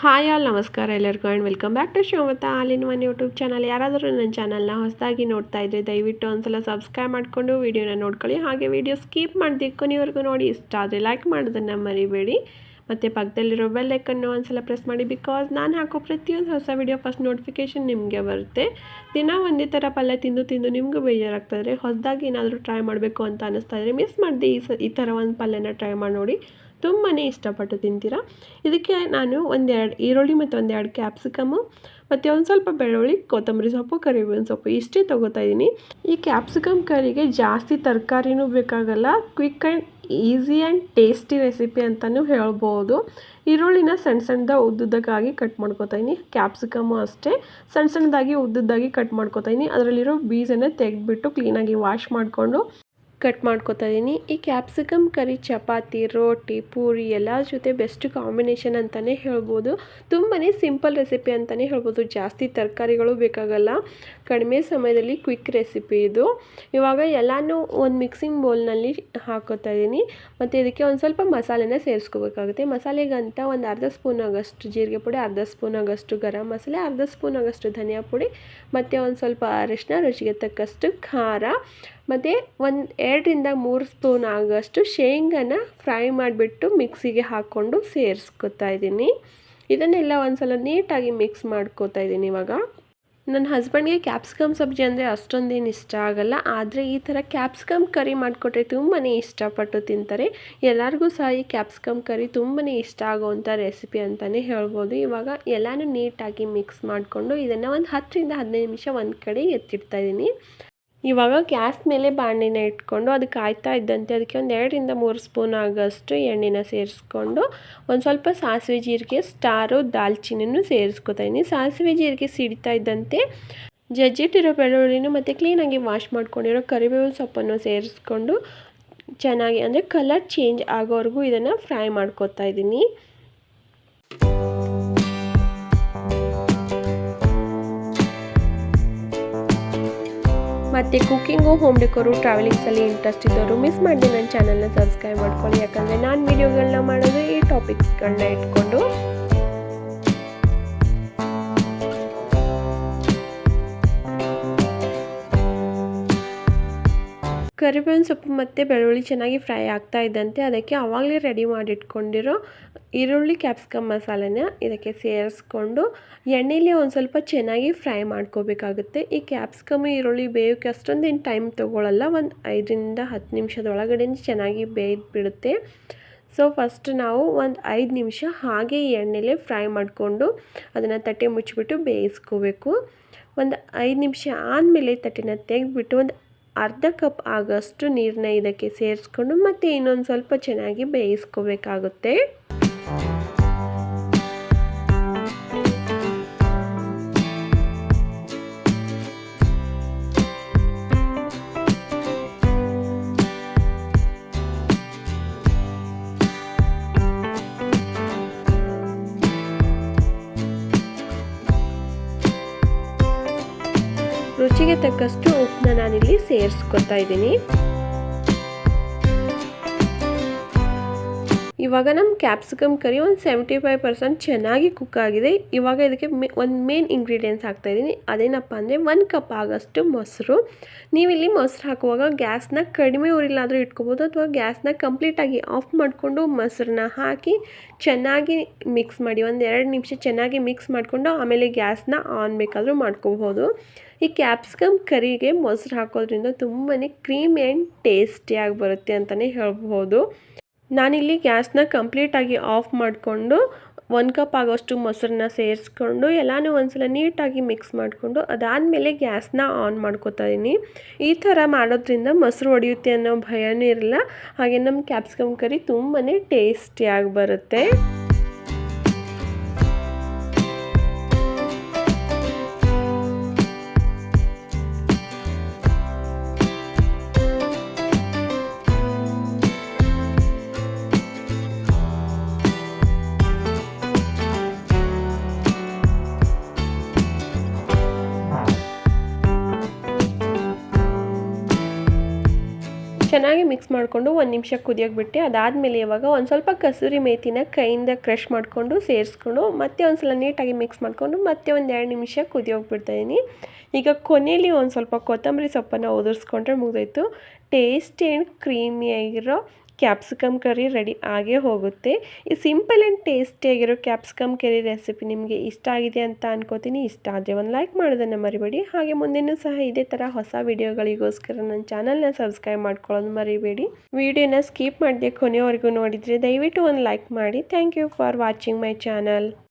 Hi all ನಮಸ್ಕಾರ ಎಲ್ಲರಿಗೂ and welcome back to Shivamogga all in one YouTube channel. ಯಾರಾದರೂ ನನ್ನ ಚಾನಲ್ನ ಹೊಸದಾಗಿ ನೋಡ್ತಾ ಇದ್ದರೆ ದಯವಿಟ್ಟು ಒಂದ್ಸಲ ಸಬ್ಸ್ಕ್ರೈಬ್ ಮಾಡಿಕೊಂಡು ವೀಡಿಯೋನ ನೋಡ್ಕೊಳ್ಳಿ. ಹಾಗೆ ವೀಡಿಯೋ ಸ್ಕಿಪ್ ಮಾಡದೆ ಕೊನೆವರೆಗೂ ನೋಡಿ. ಇಷ್ಟ ಆದರೆ ಲೈಕ್ ಮಾಡೋದನ್ನು ಮರಿಬೇಡಿ. ಮತ್ತು ಪಕ್ಕದಲ್ಲಿರೋ ಬೆಲ್ ಐಕನ್ನು ಒಂದ್ಸಲ ಪ್ರೆಸ್ ಮಾಡಿ, ಬಿಕಾಸ್ ನಾನು ಹಾಕೋ ಪ್ರತಿಯೊಂದು ಹೊಸ ವೀಡಿಯೋ ಫಸ್ಟ್ ನೋಟಿಫಿಕೇಷನ್ ನಿಮಗೆ ಬರುತ್ತೆ. ದಿನ ಒಂದೇ ಥರ ಪಲ್ಯ ತಿಂದು ತಿಂದು ನಿಮಗೂ ಬೇಜಾರಾಗ್ತಾಯಿದ್ರೆ ಹೊಸದಾಗಿ ಏನಾದರೂ ಟ್ರೈ ಮಾಡಬೇಕು ಅಂತ ಅನ್ನಿಸ್ತಾ ಇದ್ದರೆ ಮಿಸ್ ಮಾಡದೆ ಈ ಥರ ಒಂದು ಪಲ್ಯನ ಟ್ರೈ ಮಾಡಿ ನೋಡಿ. ತುಂಬಾ ಇಷ್ಟಪಟ್ಟು ತಿಂತೀರಾ. ಇದಕ್ಕೆ ನಾನು ಒಂದೆರಡು ಈರುಳ್ಳಿ ಮತ್ತು ಒಂದೆರಡು ಕ್ಯಾಪ್ಸಿಕಮ್ಮು ಮತ್ತು ಒಂದು ಸ್ವಲ್ಪ ಬೆಳ್ಳುಳ್ಳಿ, ಕೊತ್ತಂಬರಿ ಸೊಪ್ಪು, ಕರಿಬೇವಿನ ಸೊಪ್ಪು ಇಷ್ಟೇ ತೊಗೋತಾ ಇದ್ದೀನಿ. ಈ ಕ್ಯಾಪ್ಸಿಕಮ್ ಕರಿಗೆ ಜಾಸ್ತಿ ತರಕಾರಿನೂ ಬೇಕಾಗಲ್ಲ. Quick and easy and tasty recipe ಅಂತಲೂ ಹೇಳ್ಬೋದು. ಈರುಳ್ಳಿನ ಸಣ್ಣ ಸಣ್ಣದಾಗಿ ಉದ್ದುದ್ದಕ್ಕಾಗಿ ಕಟ್ ಮಾಡ್ಕೊತಾ ಇದ್ದೀನಿ. ಕ್ಯಾಪ್ಸಿಕಮ್ಮು ಅಷ್ಟೇ ಸಣ್ಣ ಸಣ್ಣದಾಗಿ ಉದ್ದುದ್ದಾಗಿ ಕಟ್ ಮಾಡ್ಕೊತಾ ಇದ್ದೀನಿ. ಅದರಲ್ಲಿರೋ ಬೀಜನ ತೆಗೆದುಬಿಟ್ಟು ಕ್ಲೀನಾಗಿ ವಾಶ್ ಮಾಡಿಕೊಂಡು ಕಟ್ ಮಾಡ್ಕೊತಾ ಇದ್ದೀನಿ. ಈ ಕ್ಯಾಪ್ಸಿಕಮ್ ಕರಿ ಚಪಾತಿ, ರೋಟಿ, ಪೂರಿ ಎಲ್ಲರ ಜೊತೆ ಬೆಸ್ಟ್ ಕಾಂಬಿನೇಷನ್ ಅಂತಲೇ ಹೇಳ್ಬೋದು. ತುಂಬಾ ಸಿಂಪಲ್ ರೆಸಿಪಿ ಅಂತಲೇ ಹೇಳ್ಬೋದು. ಜಾಸ್ತಿ ತರಕಾರಿಗಳು ಬೇಕಾಗಲ್ಲ. ಕಡಿಮೆ ಸಮಯದಲ್ಲಿ ಕ್ವಿಕ್ ರೆಸಿಪಿ ಇದು. ಇವಾಗ ಎಲ್ಲನೂ ಒಂದು ಮಿಕ್ಸಿಂಗ್ ಬೌಲ್ನಲ್ಲಿ ಹಾಕೋತಾ ಇದ್ದೀನಿ. ಮತ್ತು ಇದಕ್ಕೆ ಒಂದು ಸ್ವಲ್ಪ ಮಸಾಲೆನ ಸೇರಿಸ್ಕೋಬೇಕಾಗುತ್ತೆ. ಮಸಾಲೆಗಂತ ಒಂದು ಅರ್ಧ ಸ್ಪೂನ್ ಆಗೋಷ್ಟು ಜೀರಿಗೆ ಪುಡಿ, ಅರ್ಧ ಸ್ಪೂನ್ ಆಗೋಷ್ಟು ಗರಂ ಮಸಾಲೆ, ಅರ್ಧ ಸ್ಪೂನ್ ಆಗೋಷ್ಟು ಧನಿಯಾ ಪುಡಿ, ಮತ್ತು ಒಂದು ಸ್ವಲ್ಪ ಅರಿಶಿನ, ರುಚಿಗೆ ತಕ್ಕಷ್ಟು ಖಾರ, ಮತ್ತು 2-3 ಸ್ಪೂನ್ ಆಗೋಷ್ಟು ಶೇಂಗಾನ ಫ್ರೈ ಮಾಡಿಬಿಟ್ಟು ಮಿಕ್ಸಿಗೆ ಹಾಕ್ಕೊಂಡು ಸೇರಿಸ್ಕೊತಾ ಇದ್ದೀನಿ. ಇದನ್ನೆಲ್ಲ ಒಂದ್ಸಲ ನೀಟಾಗಿ ಮಿಕ್ಸ್ ಮಾಡ್ಕೋತಾ ಇದ್ದೀನಿ. ಇವಾಗ ನನ್ನ ಹಸ್ಬೆಂಡ್ಗೆ ಕ್ಯಾಪ್ಸಿಕಮ್ ಸಬ್ಜಿ ಅಂದರೆ ಅಷ್ಟೊಂದೇನು ಇಷ್ಟ ಆಗಲ್ಲ. ಆದರೆ ಈ ಥರ ಕ್ಯಾಪ್ಸಿಕಮ್ ಕರಿ ಮಾಡಿಕೊಟ್ರೆ ತುಂಬಾ ಇಷ್ಟಪಟ್ಟು ತಿಂತಾರೆ. ಎಲ್ಲರಿಗೂ ಸಹ ಈ ಕ್ಯಾಪ್ಸಿಕಮ್ ಕರಿ ತುಂಬಾ ಇಷ್ಟ ಆಗೋವಂಥ ರೆಸಿಪಿ ಅಂತಲೇ ಹೇಳ್ಬೋದು. ಇವಾಗ ಎಲ್ಲನೂ ನೀಟಾಗಿ ಮಿಕ್ಸ್ ಮಾಡಿಕೊಂಡು ಇದನ್ನು ಒಂದು 10-15 ನಿಮಿಷ ಒಂದು ಕಡೆ ಎತ್ತಿಡ್ತಾ ಇದ್ದೀನಿ. ಇವಾಗ ಗ್ಯಾಸ್ ಮೇಲೆ ಬಾಣಲಿನ ಇಟ್ಕೊಂಡು ಅದು ಕಾಯ್ತಾ ಇದ್ದಂತೆ ಅದಕ್ಕೆ ಒಂದು 2-3 ಸ್ಪೂನ್ ಆಗೋಷ್ಟು ಎಣ್ಣೆನ ಸೇರಿಸ್ಕೊಂಡು ಒಂದು ಸ್ವಲ್ಪ ಸಾಸಿವೆ, ಜೀರಿಗೆ, ಸ್ಟಾರು, ದಾಲ್ಚಿನಿನೂ ಸೇರಿಸ್ಕೊತಾ ಇದ್ದೀನಿ. ಸಾಸಿವೆ ಜೀರಿಗೆ ಸಿಡಿತಾ ಇದ್ದಂತೆ ಜಜ್ಜಿಟ್ಟಿರೋ ಬೆಳ್ಳುಳ್ಳಿನೂ ಮತ್ತು ಕ್ಲೀನಾಗಿ ವಾಶ್ ಮಾಡ್ಕೊಂಡಿರೋ ಕರಿಬೇವಿನ ಸೊಪ್ಪನ್ನು ಸೇರಿಸ್ಕೊಂಡು ಚೆನ್ನಾಗಿ ಅಂದರೆ ಕಲರ್ ಚೇಂಜ್ ಆಗೋವರೆಗೂ ಇದನ್ನು ಫ್ರೈ ಮಾಡ್ಕೊತಾ ಇದ್ದೀನಿ. ಮತ್ತು ಕುಕ್ಕಿಂಗು, ಹೋಮ್ ಡೆಕೋರು, ಟ್ರಾವೆಲಿಂಗ್ಸಲ್ಲಿ ಇಂಟ್ರೆಸ್ಟ್ ಇದ್ದವರು ಮಿಸ್ ಮಾಡಿ ನನ್ನ ಚಾನಲ್ನ ಸಬ್ಸ್ಕ್ರೈಬ್ ಮಾಡ್ಕೊಳ್ಳಿ. ಯಾಕಂದರೆ ನಾನು ವೀಡಿಯೋಗಳನ್ನ ಮಾಡೋದು ಈ ಟಾಪಿಕ್ಸ್ಗಳನ್ನ ಇಟ್ಕೊಂಡು. ಕರಿಬೇವಿನ ಸೊಪ್ಪು ಮತ್ತು ಬೆಳ್ಳುಳ್ಳಿ ಚೆನ್ನಾಗಿ ಫ್ರೈ ಆಗ್ತಾ ಇದ್ದಂತೆ ಅದಕ್ಕೆ ಆವಾಗಲೇ ರೆಡಿ ಮಾಡಿಟ್ಕೊಂಡಿರೋ ಈರುಳ್ಳಿ ಕ್ಯಾಪ್ಸಿಕಮ್ ಮಸಾಲೆನ ಇದಕ್ಕೆ ಸೇರಿಸ್ಕೊಂಡು ಎಣ್ಣೆಯಲ್ಲಿ ಒಂದು ಸ್ವಲ್ಪ ಚೆನ್ನಾಗಿ ಫ್ರೈ ಮಾಡ್ಕೋಬೇಕಾಗುತ್ತೆ. ಈ ಕ್ಯಾಪ್ಸಿಕಮ್ ಈರುಳ್ಳಿ ಬೇಯೋಕ್ಕೆ ಅಷ್ಟೊಂದೇನು ಟೈಮ್ ತೊಗೊಳ್ಳಲ್ಲ. ಒಂದು 5-10 ನಿಮಿಷದೊಳಗಡೆ ಚೆನ್ನಾಗಿ ಬೇಯ್ದುಬಿಡುತ್ತೆ. ಸೊ ಫಸ್ಟ್ ನಾವು ಒಂದು 5 ನಿಮಿಷ ಹಾಗೆ ಎಣ್ಣೆಲೇ ಫ್ರೈ ಮಾಡಿಕೊಂಡು ಅದನ್ನು ತಟ್ಟೆ ಮುಚ್ಚಿಬಿಟ್ಟು ಬೇಯಿಸ್ಕೋಬೇಕು. ಒಂದು 5 ನಿಮಿಷ ಆದಮೇಲೆ ತಟ್ಟೆನ ತೆಗೆದುಬಿಟ್ಟು ಒಂದು ಅರ್ಧ ಕಪ್ ಆಗೋಷ್ಟು ನೀರನ್ನ ಇದಕ್ಕೆ ಸೇರಿಸ್ಕೊಂಡು ಮತ್ತು ಇನ್ನೊಂದು ಸ್ವಲ್ಪ ಚೆನ್ನಾಗಿ ಬೇಯಿಸ್ಕೋಬೇಕಾಗುತ್ತೆ. ರುಚಿಗೆ ತಕ್ಕಷ್ಟು ಉಪ್ಪನ್ನ ನಾನಿಲ್ಲಿ ಸೇರಿಸ್ಕೊತಾ ಇದ್ದೀನಿ. ಇವಾಗ ನಮ್ಮ ಕ್ಯಾಪ್ಸಿಕಮ್ ಕರಿ ಒಂದು 75% ಚೆನ್ನಾಗಿ ಕುಕ್ ಆಗಿದೆ. ಇವಾಗ ಇದಕ್ಕೆ ಒಂದು ಮೇನ್ ಇಂಗ್ರೀಡಿಯೆಂಟ್ಸ್ ಹಾಕ್ತಾಯಿದ್ದೀನಿ. ಅದೇನಪ್ಪ ಅಂದರೆ 1 ಕಪ್ ಆಗೋಷ್ಟು ಮೊಸರು. ನೀವಿಲ್ಲಿ ಮೊಸರು ಹಾಕುವಾಗ ಗ್ಯಾಸ್ನ ಕಡಿಮೆ ಉರಿಲಾದರೂ ಇಟ್ಕೋಬೋದು ಅಥವಾ ಗ್ಯಾಸ್ನ ಕಂಪ್ಲೀಟಾಗಿ ಆಫ್ ಮಾಡಿಕೊಂಡು ಮೊಸರನ್ನ ಹಾಕಿ ಚೆನ್ನಾಗಿ ಮಿಕ್ಸ್ ಮಾಡಿ 1-2 ನಿಮಿಷ ಚೆನ್ನಾಗಿ ಮಿಕ್ಸ್ ಮಾಡಿಕೊಂಡು ಆಮೇಲೆ ಗ್ಯಾಸ್ನ ಆನ್ ಬೇಕಾದರೂ ಮಾಡ್ಕೋಬೋದು. ಈ ಕ್ಯಾಪ್ಸಿಕಮ್ ಕರಿಗೆ ಮೊಸರು ಹಾಕೋದ್ರಿಂದ ತುಂಬಾ ಕ್ರೀಮಿ ಆ್ಯಂಡ್ ಟೇಸ್ಟಿಯಾಗಿ ಬರುತ್ತೆ ಅಂತಲೇ ಹೇಳ್ಬೋದು. ನಾನಿಲ್ಲಿ ಗ್ಯಾಸ್ನ ಕಂಪ್ಲೀಟಾಗಿ ಆಫ್ ಮಾಡಿಕೊಂಡು 1 ಕಪ್ ಆಗೋಷ್ಟು ಮೊಸರನ್ನ ಸೇರಿಸ್ಕೊಂಡು ಎಲ್ಲನೂ ಒಂದ್ಸಲ ನೀಟಾಗಿ ಮಿಕ್ಸ್ ಮಾಡಿಕೊಂಡು ಅದಾದಮೇಲೆ ಗ್ಯಾಸ್ನ ಆನ್ ಮಾಡ್ಕೋತಾ ಇದ್ದೀನಿ. ಈ ಥರ ಮಾಡೋದ್ರಿಂದ ಮೊಸರು ಒಡೆಯುತ್ತೆ ಅನ್ನೋ ಭಯನೂ ಇರಲ್ಲ. ಹಾಗೆ ನಮ್ಮ ಕ್ಯಾಪ್ಸಿಕಮ್ ಕರಿ ತುಂಬಾ ಟೇಸ್ಟಿಯಾಗಿ ಬರುತ್ತೆ. ಚೆನ್ನಾಗಿ ಮಿಕ್ಸ್ ಮಾಡಿಕೊಂಡು ಒಂದು ನಿಮಿಷ ಕುದಿಯೋಕೆ ಬಿಟ್ಟು ಅದಾದಮೇಲೆ ಇವಾಗ ಒಂದು ಸ್ವಲ್ಪ ಕಸೂರಿ ಮೇಥಿನ ಕೈಯಿಂದ ಕ್ರಷ್ ಮಾಡಿಕೊಂಡು ಸೇರಿಸ್ಕೊಂಡು ಮತ್ತೆ ಒಂದು ಸಲ ನೀಟಾಗಿ ಮಿಕ್ಸ್ ಮಾಡಿಕೊಂಡು ಮತ್ತೆ ಒಂದು 2 ನಿಮಿಷ ಕುದಿಯೋಕೆ ಬಿಡ್ತಾಯಿದ್ದೀನಿ. ಈಗ ಕೊನೆಯಲ್ಲಿ ಒಂದು ಸ್ವಲ್ಪ ಕೊತ್ತಂಬರಿ ಸೊಪ್ಪನ್ನು ಉದುರಿಸ್ಕೊಂಡ್ರೆ ಮುಗಿದೋಯ್ತು. ಟೇಸ್ಟಿ ಆ್ಯಂಡ್ ಕ್ರೀಮಿಯಾಗಿರೋ ಕ್ಯಾಪ್ಸಿಕಮ್ ಕರಿ ರೆಡಿ ಆಗೇ ಹೋಗುತ್ತೆ. ಈ ಸಿಂಪಲ್ ಆ್ಯಂಡ್ ಟೇಸ್ಟಿಯಾಗಿರೋ ಕ್ಯಾಪ್ಸಿಕಮ್ ಕರಿ ರೆಸಿಪಿ ನಿಮಗೆ ಇಷ್ಟ ಆಗಿದೆ ಅಂತ ಅನ್ಕೋತೀನಿ. ಇಷ್ಟ ಆದರೆ ಒಂದು ಲೈಕ್ ಮಾಡೋದನ್ನು ಮರಿಬೇಡಿ. ಹಾಗೆ ಮುಂದೆನೂ ಸಹ ಇದೇ ಥರ ಹೊಸ ವಿಡಿಯೋಗಳಿಗೋಸ್ಕರ ನನ್ನ ಚಾನಲ್ನ ಸಬ್ಸ್ಕ್ರೈಬ್ ಮಾಡ್ಕೊಳ್ಳೋದು ಮರಿಬೇಡಿ. ವಿಡಿಯೋನ ಸ್ಕಿಪ್ ಮಾಡದೆ ಕೊನೆಯವರೆಗೂ ನೋಡಿದರೆ ದಯವಿಟ್ಟು ಒಂದು ಲೈಕ್ ಮಾಡಿ. Thank you for watching my channel.